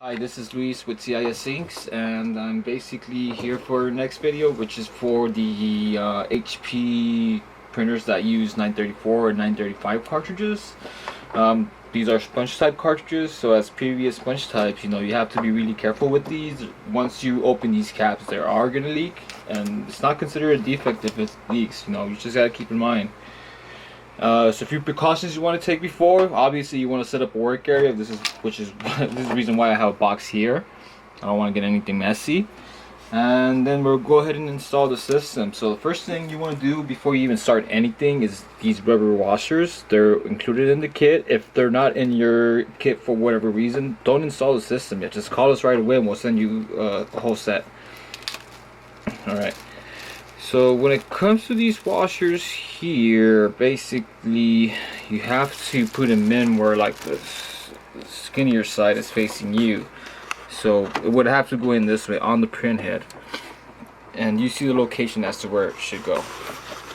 Hi, this is Luis with CISinks, and I'm basically here for our next video, which is for the HP printers that use 934 or 935 cartridges. These are sponge type cartridges, so as previous sponge types, you have to be really careful with these. Once you open these caps, they are going to leak, and it's not considered a defect if it leaks. You just got to keep in mind. So a few precautions you want to take before. Obviously, you want to set up a work area. This is the reason why I have a box here. I don't want to get anything messy. And then we'll go ahead and install the system. So the first thing you want to do before you even start anything is these rubber washers. They're included in the kit. If they're not in your kit for whatever reason, don't install the system yet. Just call us right away and we'll send you a whole set. Alright. So when it comes to these washers here, basically you have to put them in where like the skinnier side is facing you. So it would have to go in this way on the print head. And you see the location as to where it should go.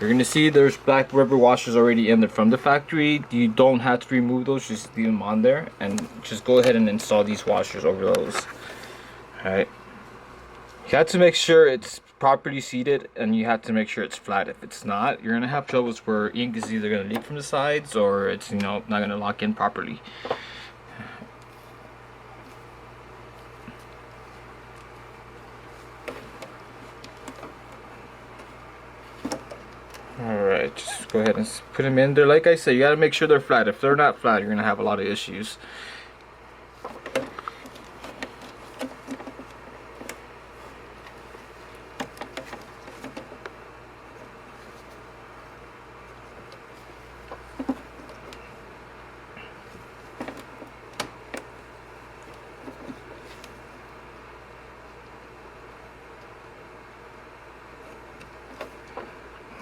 You're going to see there's black rubber washers already in there from the factory. You don't have to remove those, just leave them on there. And just go ahead and install these washers over those. Alright. You have to make sure it's properly seated, and you have to make sure it's flat. If it's not, you're gonna have troubles where ink is either gonna leak from the sides or it's not gonna lock in properly. Alright, just go ahead and put them in there. Like I said, you gotta make sure they're flat. If they're not flat, you're gonna have a lot of issues.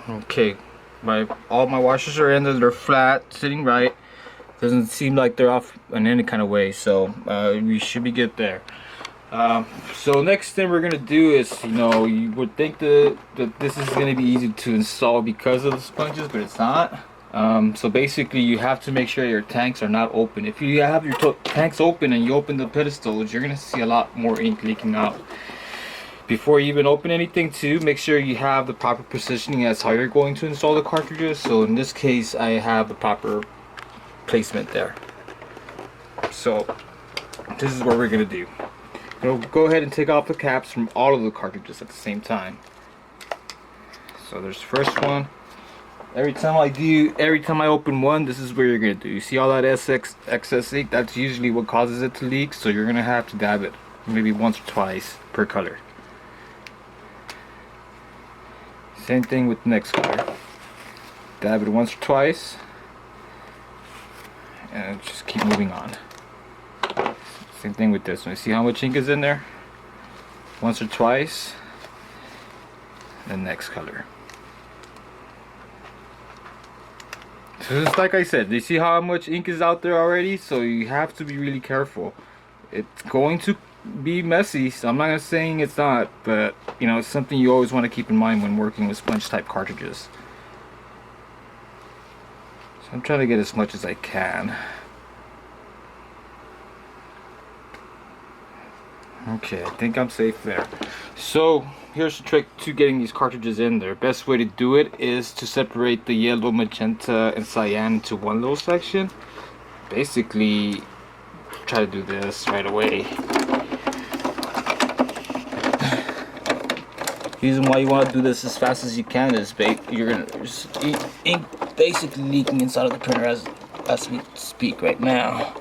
Okay, all my washers are in there. They're flat, sitting right. Doesn't seem like they're off in any kind of way, so we should be good there. So next thing we're gonna do is, you would think that this is gonna be easy to install because of the sponges, but it's not. So basically, you have to make sure your tanks are not open. If you have your tanks open and you open the pedestals, you're gonna see a lot more ink leaking out. Before you even open anything too, make sure you have the proper positioning as how you're going to install the cartridges. So in this case, I have the proper placement there. So this is what we're going to do. Go ahead and take off the caps from all of the cartridges at the same time. So there's the first one. Every time I open one, this is where you're going to do. You see all that excess ink? That's usually what causes it to leak. So you're going to have to dab it maybe once or twice per color. Same thing with the next color. Dab it once or twice, and just keep moving on. Same thing with this one. See how much ink is in there? Once or twice. The next color. So just like I said, do you see how much ink is out there already? So you have to be really careful. It's going to be messy, so I'm not saying it's not, but it's something you always want to keep in mind when working with sponge type cartridges. So I'm trying to get as much as I can. Okay, I think I'm safe there. So here's the trick to getting these cartridges in there. Best way to do it is to separate the yellow, magenta, and cyan into one little section. Basically, try to do this right away. The reason why you want to do this as fast as you can is you're gonna just ink basically leaking inside of the printer as we speak right now.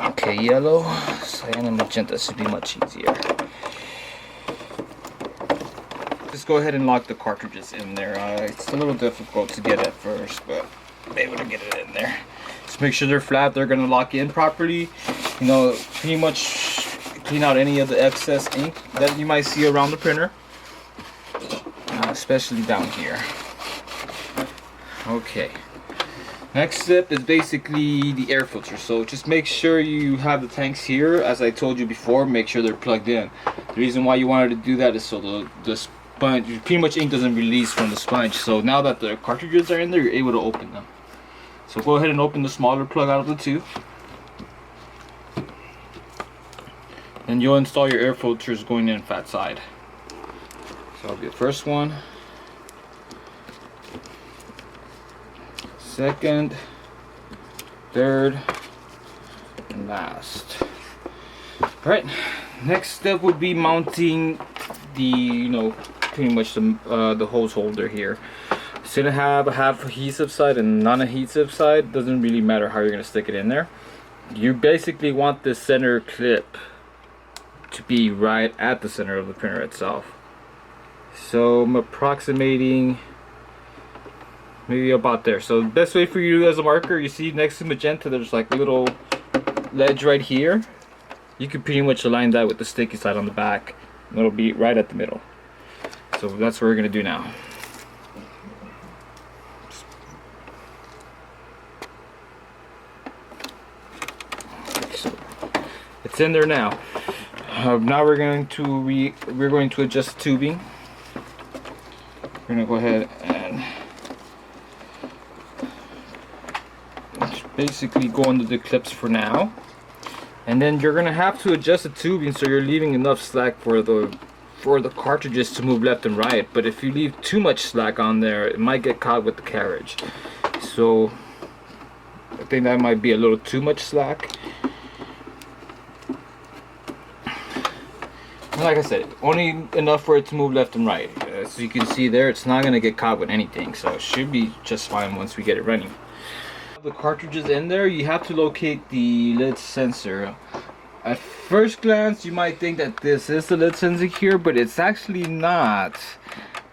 Okay, yellow, cyan, and magenta should be much easier. Just go ahead and lock the cartridges in there. It's a little difficult to get at first, but I'm able to get it in there. Just make sure they're flat. They're gonna lock in properly. Pretty much clean out any of the excess ink that you might see around the printer, especially down here. Okay. Next step is basically the air filter. So just make sure you have the tanks here. As I told you before, make sure they're plugged in. The reason why you wanted to do that is so the sponge, pretty much ink doesn't release from the sponge. So now that the cartridges are in there, you're able to open them. So go ahead and open the smaller plug out of the two. And you'll install your air filters going in fat side. So that'll be the first one. Second, third, and last. Alright, next step would be mounting the, pretty much the hose holder here. It's gonna have a half adhesive side and non-adhesive side. Doesn't really matter how you're gonna stick it in there. You basically want the center clip to be right at the center of the printer itself. So I'm approximating maybe about there. So the best way for you as a marker, you see next to magenta there's like a little ledge right here. You can pretty much align that with the sticky side on the back, and it'll be right at the middle. So that's what we're gonna do now. So it's in there now. Now we're going to adjust the tubing. We're gonna go ahead and basically go under the clips for now, and then you're gonna have to adjust the tubing so you're leaving enough slack for the cartridges to move left and right. But if you leave too much slack on there, it might get caught with the carriage. So I think that might be a little too much slack. Like I said, only enough for it to move left and right. As you can see there, it's not going to get caught with anything, so it should be just fine once we get it running. The cartridges in there, you have to locate the lid sensor. At first glance, you might think that this is the lid sensor here, but it's actually not.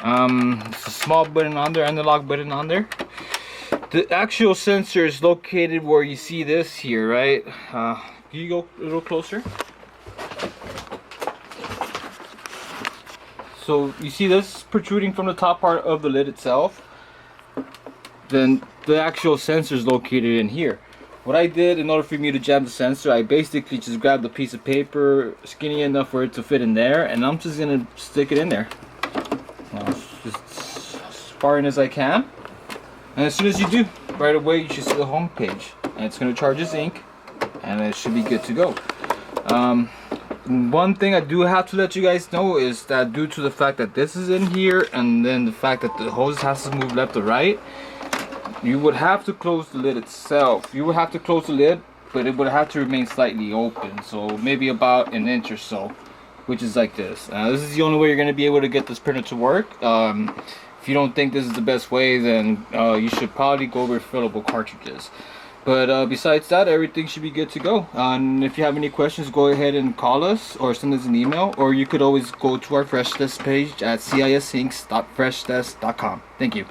It's a small button on there, analog button on there. The actual sensor is located where you see this here, right? Can you go a little closer? So you see this protruding from the top part of the lid itself. Then the actual sensor is located in here. What I did in order for me to jam the sensor, I basically just grabbed a piece of paper skinny enough for it to fit in there, and I'm just gonna stick it in there. Just as far in as I can. And as soon as you do, right away you should see the home page, and it's gonna charge its ink, and it should be good to go. One thing I do have to let you guys know is that due to the fact that this is in here, and then the fact that the hose has to move left or right, you would have to close the lid itself. You would have to close the lid, but it would have to remain slightly open, so maybe about an inch or so, which is like this. This is the only way you're going to be able to get this printer to work. If you don't think this is the best way, then you should probably go refillable cartridges. But besides that, everything should be good to go. And if you have any questions, go ahead and call us or send us an email, or you could always go to our fresh test page at CISinks.freshdesk.com. Thank you.